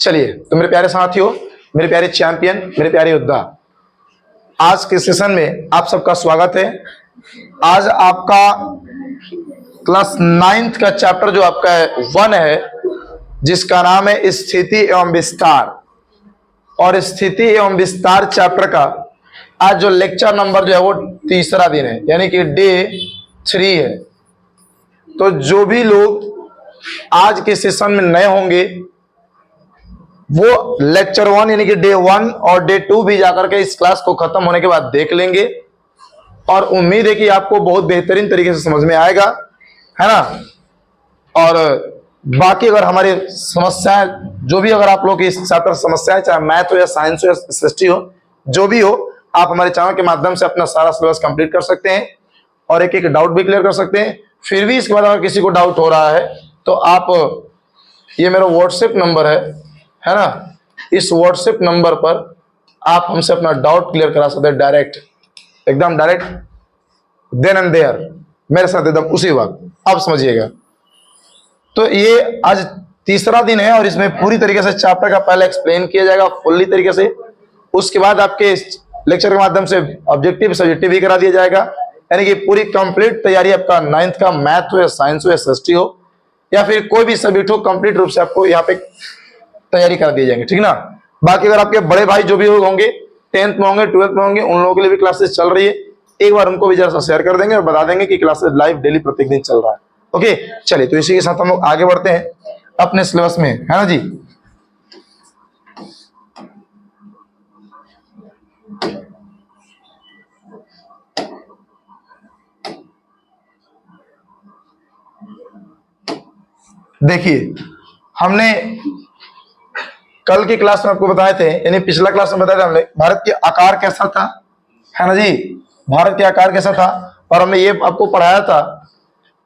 चलिए, तो मेरे प्यारे साथियों, मेरे प्यारे चैंपियन, मेरे प्यारे योद्धा, आज के सेशन में आप सबका स्वागत है। आज आपका क्लास 9th का चैप्टर जो आपका 1 है, जिसका नाम है स्थिति एवं विस्तार। और स्थिति एवं विस्तार चैप्टर का आज जो लेक्चर नंबर जो है वो तीसरा दिन है, यानी कि डे 3 है। तो जो भी लोग आज के सेशन में नए होंगे वो लेक्चर 1 यानी कि डे 1 और डे 2 भी जाकर के इस क्लास को खत्म होने के बाद देख लेंगे, और उम्मीद है कि आपको बहुत बेहतरीन तरीके से समझ में आएगा, है ना। और बाकी अगर हमारी समस्याएं जो भी, अगर आप लोग की इस चैप्टर समस्याएं, चाहे मैथ हो या साइंस हो या हिस्ट्री हो, जो भी हो, आप हमारे चैनल के माध्यम से अपना सारा सिलेबस कंप्लीट कर सकते हैं और एक एक डाउट भी क्लियर कर सकते हैं। फिर भी इसके बाद अगर किसी को डाउट हो रहा है तो आप, ये मेरा व्हाट्सएप नंबर है ना, इस व्हाट्सएप नंबर पर आप हमसे अपना डाउट क्लियर करा सकते हैं, डायरेक्ट, एकदम डायरेक्ट, देन एंड देयर, मेरे साथ एकदम उसी वक्त। आप समझिएगा। तो ये आज तीसरा दिन है और इसमें पूरी तरीके से चैप्टर का पहले एक्सप्लेन किया जाएगा फुल्ली तरीके से। उसके बाद आपके लेक्चर के माध्यम से ऑब्जेक्टिव सब्जेक्टिव भी करा दिया जाएगा, यानी कि पूरी कंप्लीट तैयारी आपका 9th का मैथ हो या साइंस हो या हिस्ट्री हो या फिर कोई भी सब्जेक्ट हो, कंप्लीट रूप से आपको यहाँ पे तैयारी कर दिए जाएंगे, ठीक ना। बाकी अगर आपके बड़े भाई जो भी होंगे, 10th में होंगे, 12th में होंगे, उन लोगों के लिए भी क्लासेस चल रही है। एक बार उनको भी जरा सा शेयर कर देंगे और बता देंगे कि क्लासेस लाइव डेली प्रत्येक दिन चल रहा है। ओके, चलिए, तो इसी के साथ हम लोग आगे बढ़ते हैं अपने सिलेबस में, है ना जी। देखिए, हमने कल की क्लास में आपको बताए थे, यानी पिछला क्लास में बताया था हमने, भारत के आकार कैसा था, है ना जी, भारत के आकार कैसा था। और हमने ये आपको पढ़ाया था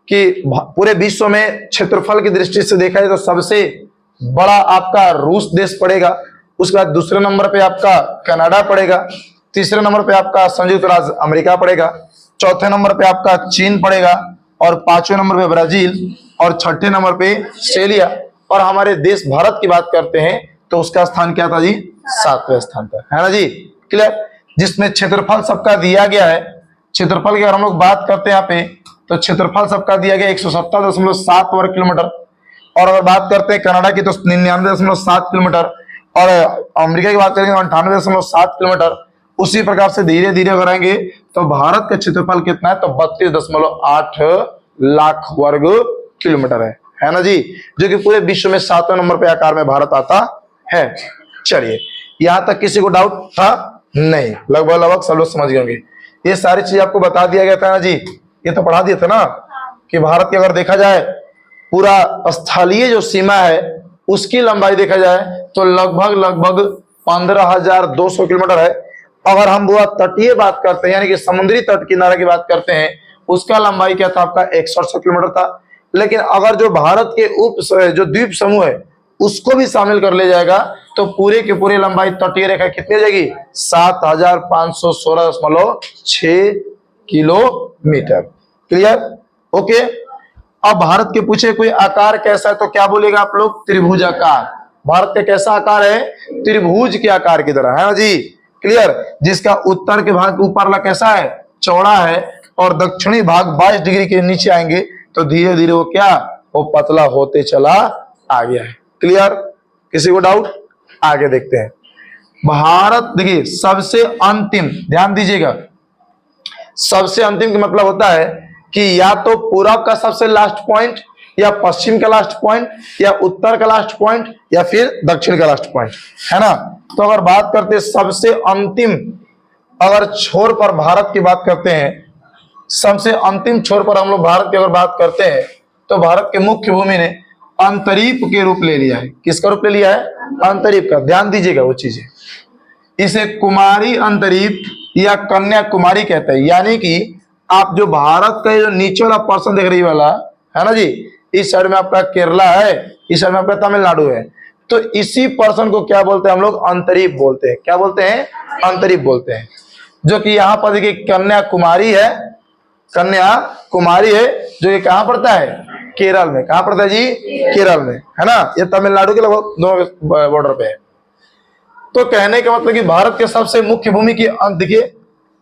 कि पूरे विश्व में क्षेत्रफल की दृष्टि से देखा जाए तो सबसे बड़ा आपका रूस देश पड़ेगा, उसके बाद दूसरे नंबर पे आपका कनाडा पड़ेगा, तीसरे नंबर पे आपका संयुक्त राज्य अमेरिका पड़ेगा, चौथे नंबर पे आपका चीन पड़ेगा, और पांचवें नंबर पे ब्राजील, और छठे नंबर पे ऑस्ट्रेलिया। और हमारे देश भारत की बात करते हैं तो उसका स्थान क्या था जी, 7वें स्थान पर, है ना जी, क्लियर। जिसमें क्षेत्रफल सबका दिया गया है, क्षेत्रफल की अगर हम लोग बात करते हैं यहाँ पे, तो क्षेत्रफल सबका दिया गया 170.7 वर्ग किलोमीटर। और अगर बात करते हैं कनाडा की तो 99.7 किलोमीटर, और अमेरिका की बात करेंगे 98.7 किलोमीटर। उसी प्रकार से धीरे धीरे अगर आएंगे तो भारत का क्षेत्रफल कितना है, तो 32.8 लाख वर्ग किलोमीटर है ना जी, जो कि पूरे विश्व में 7वें नंबर पे आकार में भारत आता है। चलिए, यहां तक किसी को डाउट था? नहीं, लगभग लगभग सब लोग समझ गए होंगे। ये सारी चीज आपको बता दिया गया था ना जी, ये तो पढ़ा दिया था ना कि भारत की अगर देखा जाए पूरा स्थलीय जो सीमा है उसकी लंबाई देखा जाए तो लगभग 15,200 किलोमीटर है। अगर हम पूरा तटीय बात करते हैं, यानी कि समुद्री तट किनारे की बात करते हैं, उसका लंबाई क्या था आपका, 6100 किलोमीटर था। लेकिन अगर जो भारत के जो द्वीप समूह है उसको भी शामिल कर ले जाएगा तो पूरे के पूरे लंबाई तटीय रेखा कितनी हो जाएगी, 7,516.6 किलोमीटर। Clear, okay. अब भारत के पूछे कोई आकार कैसा है तो क्या बोलेगा आप लोग, त्रिभुजाकार। भारत का कैसा आकार है, त्रिभुज के आकार की तरह, है ना जी, क्लियर। जिसका उत्तर के भाग ऊपरला कैसा है, चौड़ा है, और दक्षिणी भाग 22 डिग्री के नीचे आएंगे तो धीरे धीरे वो क्या, वो पतला होते चला आ गया है। क्लियर, किसी को डाउट? आगे देखते हैं। भारत देखिए सबसे अंतिम, ध्यान दीजिएगा, सबसे अंतिम का मतलब होता है कि या तो पूरब का सबसे लास्ट पॉइंट, या पश्चिम का लास्ट पॉइंट, या उत्तर का लास्ट पॉइंट, या फिर दक्षिण का लास्ट पॉइंट, है ना। तो अगर बात करते हैं सबसे अंतिम अगर छोर पर भारत की बात करते हैं, सबसे अंतिम छोर पर हम लोग भारत की अगर बात करते हैं तो भारत के मुख्य भूमि ने अंतरीप के रूप ले लिया है। किसका रूप ले लिया है, अंतरीप का। ध्यान दीजिएगा वो चीजें, इसे कुमारी अंतरीप या कन्याकुमारी कहते हैं। यानी कि आप जो भारत का जो नीचे वाला पर्सन देख रही वाला है ना जी, इस साइड में आपका केरला है, इस साइड में आपका तमिलनाडु है, तो इसी पर्सन को क्या बोलते हैं हम लोग, अंतरीप बोलते हैं। क्या बोलते हैं, अंतरीप बोलते हैं। जो कि यहाँ पर देखिए कन्याकुमारी है, कन्याकुमारी है, जो ये कहां पड़ता है, केरल में। कहां पड़ता है जी? केरल में, है ना। ये तमिलनाडु के लगभग दोनों बॉर्डर पे है। तो कहने का मतलब कि भारत के सबसे मुख्य भूमि की, देखिए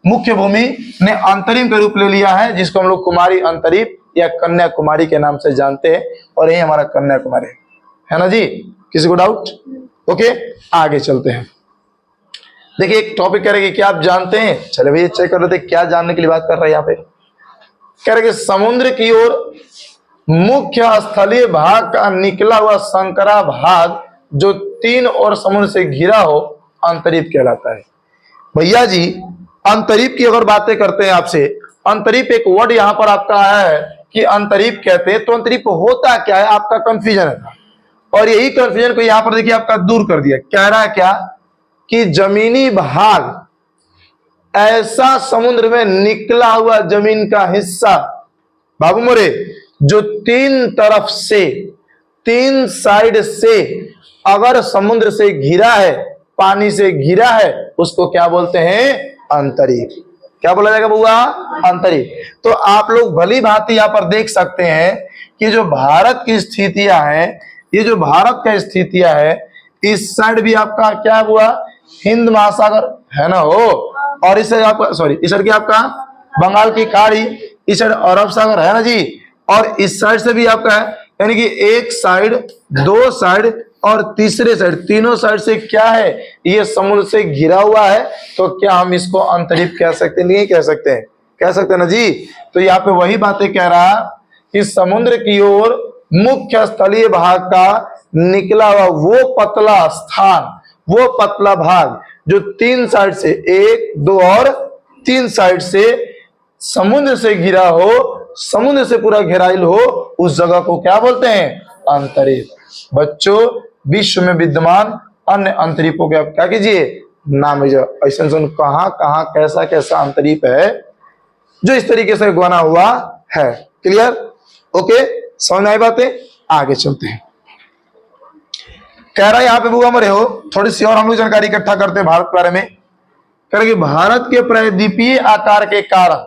मुख्य भूमि ने अंतरिम का रूप ले लिया है, जिसको हम लोग कुमारी अंतरिम या कन्याकुमारी के नाम से जानते हैं, और यही हमारा कन्याकुमारी है ना जी। किसी को डाउट? ओके, आगे चलते हैं। देखिए एक टॉपिक कह रहे हैं कि क्या आप जानते हैं, चले भैया चेक कर लेते क्या जानने के लिए बात कर रहे हैं यहाँ पे। कह रहे कि समुद्र की ओर मुख्य स्थलीय भाग का निकला हुआ संकरा भाग जो 3 ओर समुद्र से घिरा हो अंतरीप कहलाता है। भैया जी अंतरीप की अगर बातें करते हैं आपसे, अंतरीप एक वर्ड यहां पर आपका आया है कि अंतरीप कहते हैं, तो अंतरीप होता क्या है, आपका कंफ्यूजन है। और यही कंफ्यूजन को यहां पर देखिए आपका दूर कर दिया। कह रहा है क्या कि जमीनी भाग ऐसा समुद्र में निकला हुआ जमीन का हिस्सा बाबू मोरे जो 3 तरफ से, 3 साइड से अगर समुद्र से घिरा है, पानी से घिरा है, उसको क्या बोलते हैं? अंतरीप। क्या बोला जाएगा बुआ? अंतरीप। तो आप लोग भली भांति यहां पर देख सकते हैं कि जो भारत की स्थितियां हैं, ये जो भारत का स्थितियां है, इस साइड भी आपका क्या हुआ? हिंद महासागर है ना हो, और इस साइड आपका सॉरी इस साइड की आपका बंगाल की खाड़ी, इस साइड अरब सागर है ना जी, और इस साइड से भी आपका है, यानी कि एक साइड, 2 साइड और तीसरे साइड, तीनों साइड से क्या है? ये समुद्र से घिरा हुआ है। तो क्या हम इसको अंतरीप कह सकते? नहीं कह सकते हैं, कह सकते हैं ना जी। तो यहाँ पे वही बातें कह रहा कि समुद्र की ओर मुख्य स्थलीय भाग का निकला हुआ वो पतला स्थान, वो पतला भाग जो 3 साइड से, 1, 2 और 3 साइड से समुद्र से घिरा हो, समुद्र से पूरा घेराइल हो, उस जगह को क्या बोलते हैं? अंतरीप। बच्चों विश्व में विद्यमान अन्य अंतरीपों के आप क्या कीजिए? नाम लीजिए। ऐसा कहां कहां कैसा कैसा अंतरीप है जो इस तरीके से बना हुआ है। क्लियर? ओके, समझ में आई बातें? आगे चलते हैं। कह रहा है यहाँ पे बुआ मरे हो, थोड़ी सी और हम लोग जानकारी इकट्ठा करते हैं भारत के बारे में। कह रहे कि भारत के प्रायद्वीपीय आकार के कारण,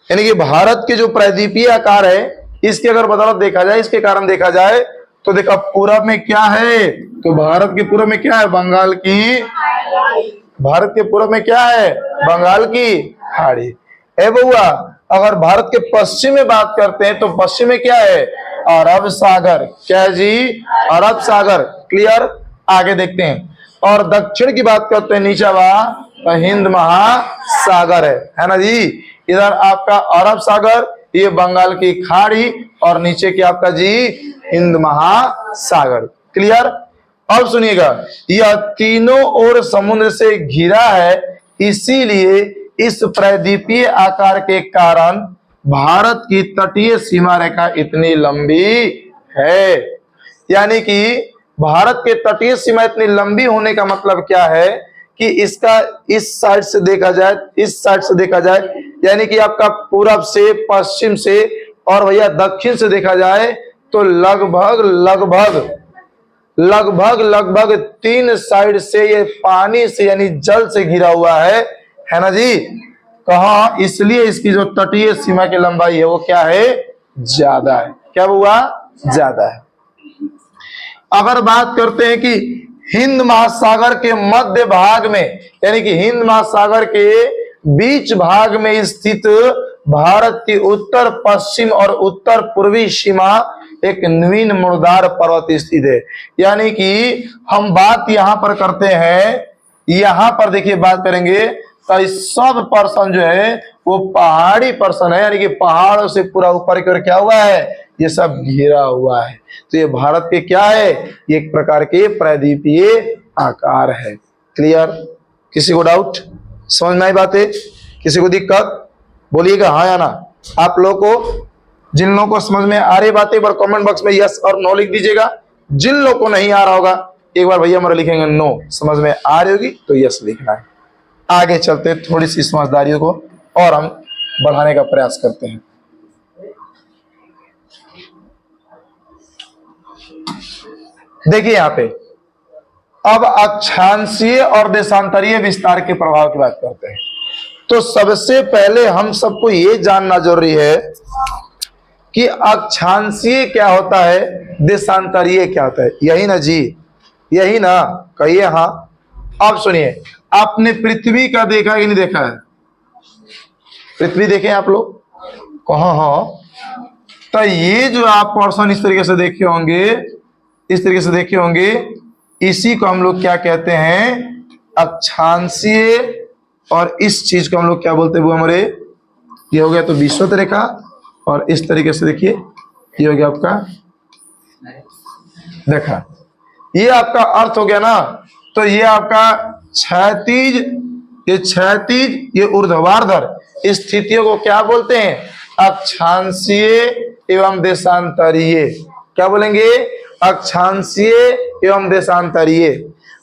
यानी कि भारत के जो प्रायद्वीपीय आकार है, इसके अगर बदौलत देखा जाए, इसके कारण देखा जाए, तो देखा पूरब में क्या है? तो भारत के पूरब में क्या है? बंगाल की, भारत के पूरब में क्या है? बंगाल की खाड़ी। ए बउआ अगर भारत के पश्चिम में बात करते हैं, तो पश्चिम में क्या है? अरब सागर। क्या है जी? अरब सागर। क्लियर? आगे देखते हैं। और दक्षिण की बात करते हैं, नीचे तो हिंद महासागर है ना जी। इधर आपका अरब सागर, ये बंगाल की खाड़ी, और नीचे की आपका जी हिंद महासागर। क्लियर? अब सुनिएगा, यह तीनों ओर समुद्र से घिरा है, इसीलिए इस प्रायद्वीपीय आकार के कारण भारत की तटीय सीमा रेखा इतनी लंबी है। यानी कि भारत के तटीय सीमा इतनी लंबी होने का मतलब क्या है कि इसका इस साइड से देखा जाए, इस साइड से देखा जाए, यानी कि आपका पूरब से, पश्चिम से और भैया दक्षिण से देखा जाए, तो लगभग 3 साइड से ये पानी से यानी जल से घिरा हुआ है ना जी। कहा? इसलिए इसकी जो तटीय सीमा की लंबाई है वो क्या है? ज्यादा है। क्या हुआ? ज्यादा है। अगर बात करते हैं कि हिंद महासागर के मध्य भाग में, यानी कि हिंद महासागर के बीच भाग में स्थित भारत की उत्तर पश्चिम और उत्तर पूर्वी सीमा एक नवीन मुर्दार पर्वत स्थित है। यानी कि हम बात यहां पर करते हैं, यहां पर देखिए बात करेंगे तो सब पर्सन जो है वो पहाड़ी पर्सन है, यानी कि पहाड़ों से पूरा ऊपर की ओर क्या हुआ है? ये सब घिरा हुआ है। तो ये भारत के क्या है? ये एक प्रकार के प्रायद्वीपीय आकार है। क्लियर? किसी को डाउट? समझ में आई बातें? किसी को दिक्कत? बोलिएगा हाँ या ना। आप लोगों को, जिन लोगों को समझ में आ रही बातें, एक बार कमेंट बॉक्स में यस और नो लिख दीजिएगा। जिन लोगों को नहीं आ रहा होगा, एक बार भैया हमारा लिखेंगे नो। समझ में आ रही होगी तो यस लिखना है। आगे चलते थोड़ी सी समझदारियों को और हम बढ़ाने का प्रयास करते हैं। देखिए यहां पे अब अक्षांशीय और देशांतरीय विस्तार के प्रभाव की बात करते हैं। तो सबसे पहले हम सबको ये जानना जरूरी है कि अक्षांशीय क्या होता है, देशांतरीय क्या होता है। यही ना जी, यही ना, कहिए हाँ। अब सुनिए, आपने पृथ्वी का देखा कि नहीं देखा है? पृथ्वी देखे आप लोग? कहाँ? हाँ। तो ये जो आप पोर्शन इस तरीके से देखे होंगे, इस तरीके से देखे होंगे, इसी को हम लोग क्या कहते हैं? अक्षांशीय। और इस चीज को हम लोग क्या बोलते हैं वो हमारे? ये हो गया तो विषुवत रेखा, और इस तरीके से देखिए ये हो गया आपका, देखा, ये आपका अर्थ हो गया ना। तो ये आपका क्षैतिज, ये क्षैतिज, ये ऊर्ध्वाधर स्थितियों को क्या बोलते हैं? अक्षांशीय एवं देशांतरीय। क्या बोलेंगे? अक्षांशीय एवं देशांतरीय।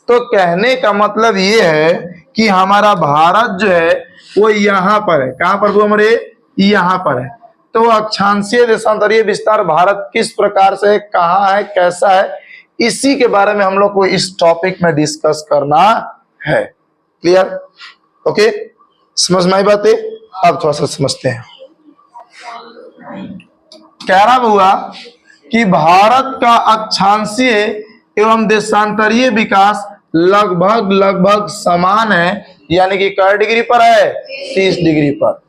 तो कहने का मतलब ये है कि हमारा भारत जो है वो यहाँ पर है। कहाँ पर वो हमारे? यहाँ पर है। तो अक्षांशीय देशांतरीय विस्तार भारत किस प्रकार से है, कहाँ है, कैसा है, इसी के बारे में हम लोग को इस टॉपिक में डिस्कस करना है। क्लियर? ओके, समझ में आई बातें? अब थोड़ा सा समझते हैं। कह रहा हुआ कि भारत का अक्षांशीय एवं देशांतरीय विकास लगभग समान है, यानी कि कै डिग्री पर है? 30 डिग्री पर।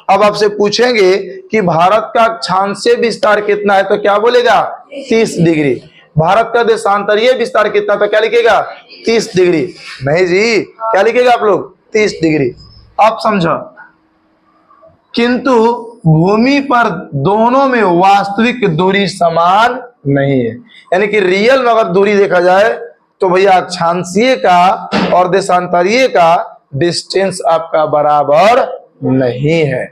अब आपसे पूछेंगे कि भारत का अक्षांशीय विस्तार कितना है, तो क्या बोलेगा? 30 डिग्री। भारत का देशांतरीय विस्तार कितना, तो क्या लिखेगा? 30 डिग्री। नहीं जी, क्या लिखेगा आप लोग? 30 डिग्री। अब समझो, किंतु भूमि पर दोनों में वास्तविक दूरी समान नहीं है। यानी कि रियल में अगर दूरी देखा जाए तो भैया अक्षांशीय का और देशांतरीय का डिस्टेंस आपका बराबर नहीं है।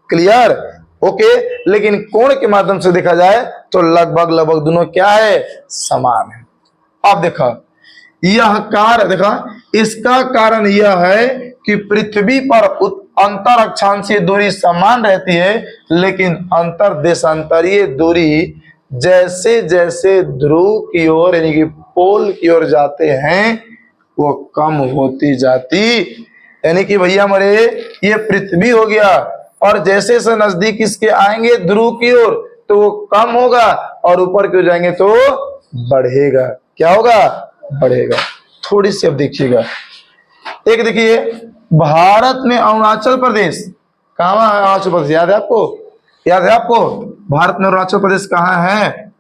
क्लियर? ओके। लेकिन कोण के माध्यम से देखा जाए तो लगभग दोनों क्या है? समान है। अब देखा, यह कार्य देखा, इसका कारण यह है कि पृथ्वी पर अंतर अक्षांशीय दूरी समान रहती है, लेकिन अंतर देशांतरीय दूरी जैसे जैसे ध्रुव की ओर यानी कि पोल की ओर जाते हैं वो कम होती जाती। यानी कि भैया हमारे ये पृथ्वी हो गया, और जैसे जैसे नजदीक इसके आएंगे ध्रुव की ओर तो वो कम होगा, और ऊपर क्यों जाएंगे तो बढ़ेगा। क्या होगा? बढ़ेगा। थोड़ी सी अब देखिएगा, एक देखिए, भारत में अरुणाचल प्रदेश कहाँ है? अरुणाचल प्रदेश याद है आपको? याद है आपको? भारत में अरुणाचल प्रदेश कहाँ है?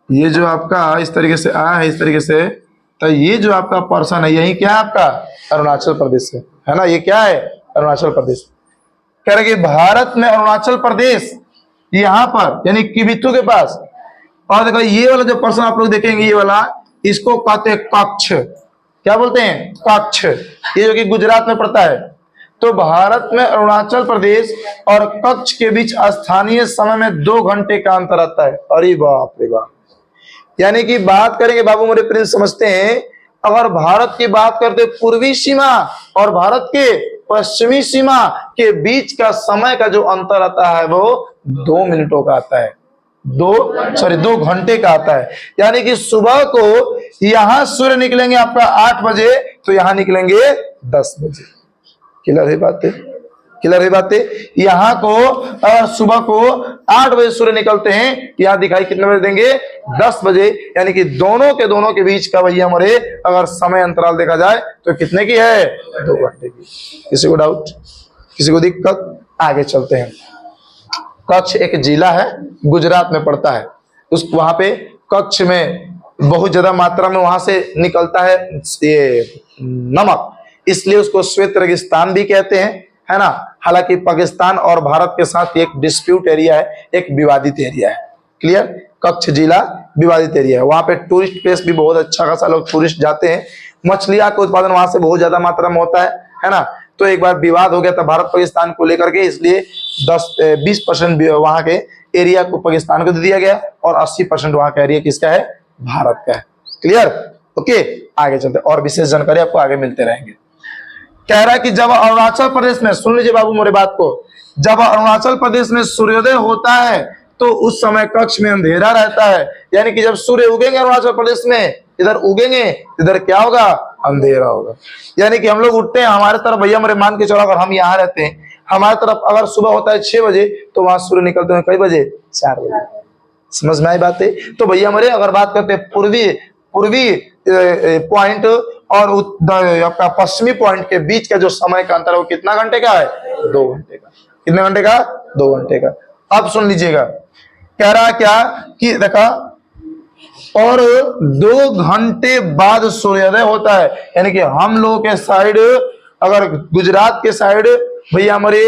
ये जो आपका इस तरीके से आया है, इस तरीके से, तो ये जो आपका पर्सन है यही क्या है? आपका अरुणाचल प्रदेश है ना? ये क्या है? अरुणाचल प्रदेश। कह रहे कि भारत में अरुणाचल प्रदेश यहाँ पर यानी किबिथु के पास। और देखो ये वाला जो पर्सन आप लोग देखेंगे, ये वाला, इसको कहते हैं कच्छ। क्या बोलते हैं? कच्छ। ये जो कि गुजरात में पड़ता है। तो भारत में अरुणाचल प्रदेश और कच्छ के बीच स्थानीय समय में 2 घंटे का अंतर आता है। अरे बाप रे बाप। यानी कि बात करेंगे बाबू मेरे प्रिंस, समझते हैं, अगर भारत की बात करते पूर्वी सीमा और भारत के पश्चिमी सीमा के बीच का समय का जो अंतर आता है वो 2 मिनटों का आता है। 2 घंटे का आता है। यानी कि सुबह को यहां सूर्य निकलेंगे आपका 8 बजे, तो यहां निकलेंगे 10 बजे। क्लियर है बातें? क्लियर है बातें? यहाँ को सुबह को 8 बजे सूर्य निकलते हैं, यहाँ दिखाई कितने बजे देंगे? 10 बजे। यानी कि दोनों के बीच का भैया हमारे अगर समय अंतराल देखा जाए तो कितने की है? 2 घंटे की। किसी को डाउट, किसी को दिक्कत? आगे चलते हैं। कच्छ एक जिला है, गुजरात में पड़ता है। उस वहां पे कच्छ में बहुत ज्यादा मात्रा में वहां से निकलता है ये नमक, इसलिए उसको श्वेत रेगिस्तान भी कहते हैं, है ना? हालांकि पाकिस्तान और भारत के साथ एक डिस्प्यूट एरिया है, एक विवादित एरिया है। क्लियर? कच्छ जिला विवादित एरिया है। वहां पे टूरिस्ट प्लेस भी बहुत अच्छा खासा लोग टूरिस्ट जाते हैं। मछलियां का उत्पादन वहां से बहुत ज्यादा मात्रा में होता है ना? तो एक बार विवाद हो गया था भारत पाकिस्तान को लेकर के, इसलिए 20% वहां के एरिया को पाकिस्तान को दे दिया गया और 80% वहां का एरिया किसका है? भारत का है। क्लियर? ओके, आगे चलते और विशेष जानकारी आपको आगे मिलते रहेंगे। कह रहा है कि जब अरुणाचल प्रदेश में, सुन लीजिए बाबू मेरे बात को, जब अरुणाचल प्रदेश में सूर्योदय होता है तो उस समय कच्छ में अंधेरा रहता है। यानी कि जब सूर्य उगेंगे अरुणाचल प्रदेश में, इधर उगेंगे, इधर क्या होगा? अंधेरा होगा। यानी कि हम लोग उठते हैं, हमारे तरफ भैया मेरे मान के चलो, अगर हम यहाँ रहते हैं, हमारी तरफ अगर सुबह होता है 6 बजे तो वहां सूर्य निकलते हैं कई बजे? 4 बजे। समझ में आई बातें? तो भैया हमारे अगर बात करते हैं पूर्वी पूर्वी पॉइंट और आपका पश्चिमी पॉइंट के बीच का जो समय का अंतर है वो कितना घंटे का है? 2 घंटे का। कितने घंटे का? 2 घंटे का। अब सुन लीजिएगा, कह रहा क्या कि देखा, और 2 घंटे बाद सूर्योदय होता है। यानी कि हम लोगों के साइड, अगर गुजरात के साइड भैया हमारे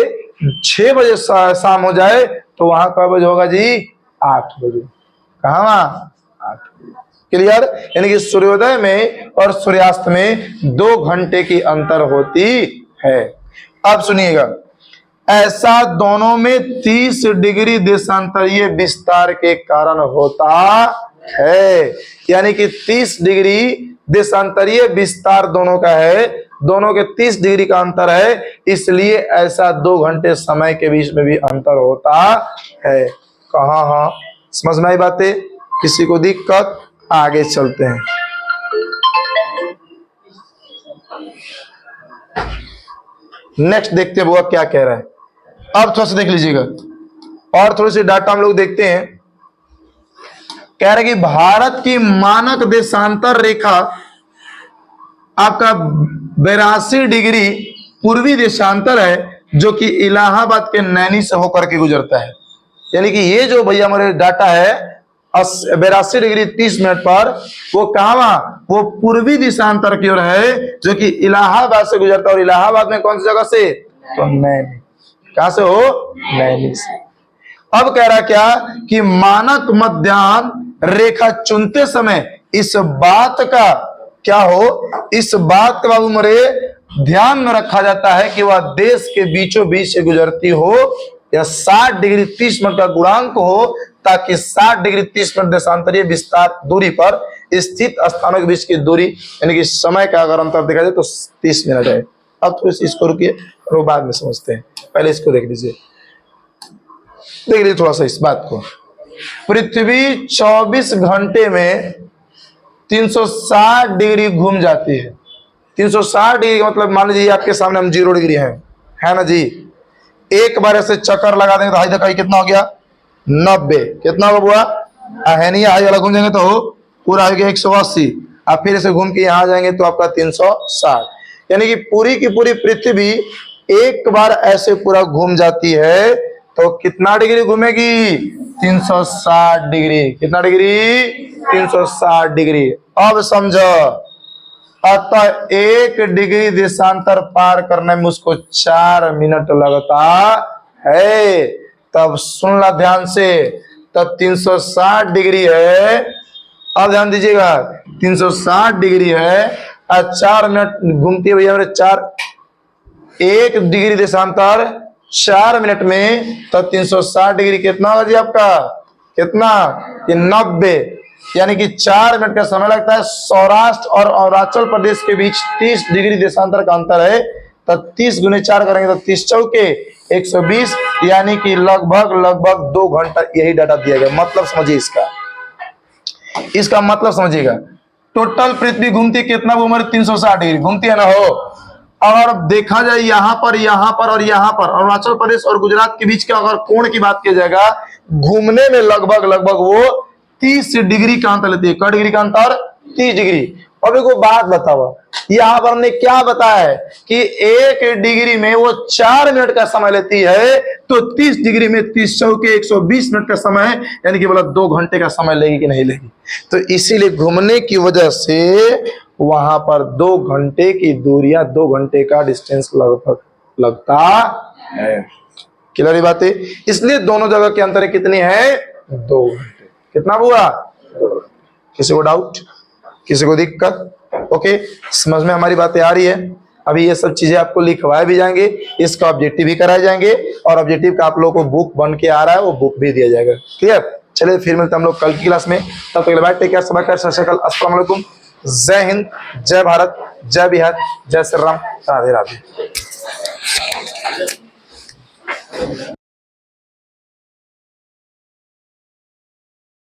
6 बजे शाम हो जाए तो वहां कब बजे होगा जी? 8 बजे। कहा? 8 बजे। क्लियर? यानी कि सूर्योदय में और सूर्यास्त में 2 घंटे की अंतर होती है। अब सुनिएगा, ऐसा दोनों में 30 डिग्री देशांतरीय विस्तार के कारण होता है। यानी कि 30 डिग्री देशांतरीय विस्तार दोनों का है, दोनों के 30 डिग्री का अंतर है, इसलिए ऐसा 2 घंटे समय के बीच में भी अंतर होता है। कहा? हाँ, समझ में आई बातें? किसी को दिक्कत? आगे चलते हैं। नेक्स्ट देखते हैं बुआ क्या कह रहा है। अब थोड़ा सा देख लीजिएगा और थोड़ी सी डाटा हम लोग देखते हैं। कह रहे कि भारत की मानक देशांतर रेखा आपका 82 डिग्री पूर्वी देशांतर है, जो कि इलाहाबाद के नैनी से होकर के गुजरता है। यानी कि ये जो भैया हमारे डाटा है 82 डिग्री 30 मिनट पर, वो कहां? वो पूर्वी देशांतर की ओर है, जो कि इलाहाबाद से गुजरता है। और इलाहाबाद में कौन सी जगह से? तो नैनी। कहां से हो? नैनी से। अब कह रहा क्या कि मानक मध्याह्न रेखा चुनते समय इस बात का क्या हो? इस बात का बाबू मरे ध्यान में रखा जाता है कि वह देश के बीचों बीच से गुजरती हो या 60 डिग्री 30 मिनट का गुणांक हो, ताकि 60 डिग्री 30 मिनट देशांतरीय विस्तार दूरी पर स्थित स्थानों के बीच की दूरी, यानी कि समय का अगर अंतर देखा जाए तो 30 मिनट है। अब तो इसको रुकिए और बाद में समझते हैं, पहले इसको देख लीजिए। देख लीजिए थोड़ा सा इस बात को। पृथ्वी 24 घंटे में 360 डिग्री घूम जाती है। 360 डिग्री का मतलब मान लीजिए आपके सामने हम 0 डिग्री है ना जी। एक बार ऐसे चक्कर लगा देंगे तो हाई तक कितना हो गया? 90। कितना हुआ? है नहीं, हाई वाला घूम जाएंगे तो पूरा हो गया 180। आप फिर ऐसे घूम के यहाँ आ जाएंगे तो आपका 360। यानी कि पूरी की पूरी पृथ्वी एक बार ऐसे पूरा घूम जाती है तो कितना डिग्री घूमेगी? 360 डिग्री। कितना डिग्री? 360 डिग्री। अब समझो, अतः 1 डिग्री देशांतर पार करने में उसको 4 मिनट लगता है। तब सुन ला ध्यान से, तब 360 डिग्री है। अब ध्यान दीजिएगा, 360 डिग्री है और 4 मिनट घूमती है भैया मेरे 1 डिग्री देशांतर 4 मिनट में, तब 360 डिग्री कितना होगा जी आपका? कितना? 90। यानी कि 4 मिनट का समय लगता है। सौराष्ट्र और अरुणाचल प्रदेश के बीच 30 डिग्री देशांतर का अंतर है, तब 30 गुने 4 करेंगे तो 30 चौके 120, यानी कि लगभग 2 घंटा। यही डाटा दिया गया। मतलब समझिए इसका मतलब समझिएगा। टोटल पृथ्वी घूमती कितना उम्र? 360 डिग्री घूमती है ना हो। और देखा जाए यहाँ पर और यहाँ पर अरुणाचल प्रदेश और गुजरात के बीच का अगर कोण की बात की जाएगा, घूमने में लगभग वो 30 डिग्री का अंतर लेती है। क्या डिग्री का अंतर? 30 डिग्री। अब एक बात बताओ, यहाँ पर हमने क्या बताया है कि 1 डिग्री में वो 4 मिनट का समय लेती है, तो 30 डिग्री में 30 चौके 120 मिनट का समय, यानी कि बोला 2 घंटे का समय लेगी कि नहीं लेगी। तो इसीलिए घूमने की वजह से वहां पर 2 घंटे की दूरियां, 2 घंटे का डिस्टेंस लगभग लगता है। क्लियर बात है? इसलिए दोनों जगह के अंतर कितनी है? 2 घंटे। कितना हुआ? किसी को डाउट? किसी को दिक्कत? ओके, समझ में हमारी बातें आ रही है? अभी ये सब चीजें आपको लिखवाए भी जाएंगे, इसका ऑब्जेक्टिव भी कराए जाएंगे, और ऑब्जेक्टिव का आप लोगों को बुक बन के आ रहा है, वो बुक भी दिया जाएगा। क्लियर? चलिए फिर मिलते हैं हम लोग कल की क्लास में। तब तक बाय, टेक केयर, सब खैर, अस्सलाम वालेकुम, जय हिंद, जय भारत, जय बिहार, जय श्री राम, राधे राधे।